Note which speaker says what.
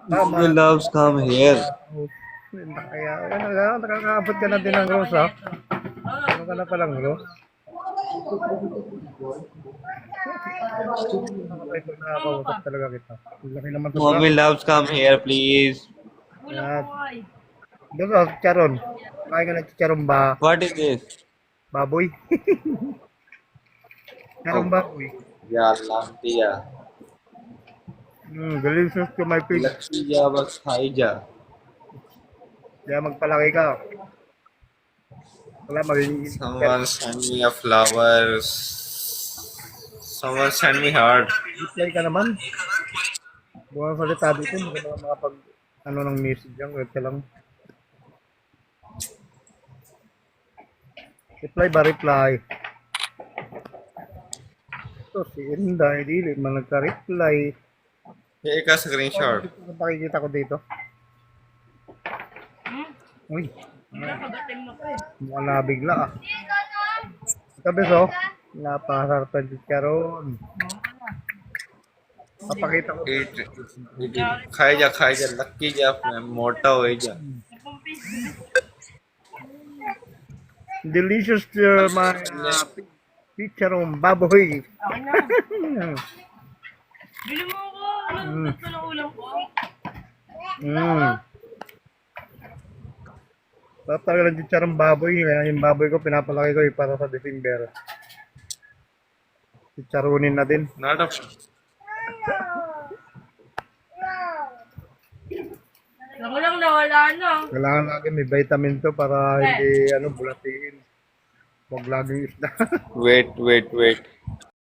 Speaker 1: Tama.
Speaker 2: Your loves come here.
Speaker 1: Kaya, nakakaabot ka na din ng rose, ha? Ano ka na palang rose? Ito nakakausap talaga kita. Laki naman to
Speaker 2: Mommy
Speaker 1: bro.
Speaker 2: loves come here, please.
Speaker 1: Yan. Doon o, chicharon. Kaya ka ng chicharon ba?
Speaker 2: What is this?
Speaker 1: Baboy? Chicharon
Speaker 2: Oh,
Speaker 1: baboy.
Speaker 2: yeah, Lantia.
Speaker 1: Delicious to my fish.
Speaker 2: Lakia was Haija.
Speaker 1: Kaya magpalaki ka. Wala, magiging
Speaker 2: Someone send me a flowers. Someone send me heart.
Speaker 1: reply ka naman. Buwan salita dito, hindi ka naman makapag ano ng message yan, wait ka lang. Reply ba reply? Ito si Inday, dili man nagka-reply.
Speaker 2: Take a screenshot.
Speaker 1: Ano pakikita ko dito? Uy, mukhang nabigla ah. Sabi so, napasarap ang chicharon. Papakita ko.
Speaker 2: खाई जा लक्की जा मोटा हो जा
Speaker 1: Delicious to my chicharon baboy.
Speaker 3: Akin na. Bili mo ako. Ano ito ng ulam ko?
Speaker 1: Sarap talaga ng chicharon baboy. Kaya yung baboy ko pinapalaki ko para sa December. Chicharonin na din.
Speaker 2: not a
Speaker 3: Ako lang nawala na.
Speaker 1: Kailangan lagi may vitamin to para hindi bulatiin. Huwag laging isda.
Speaker 2: wait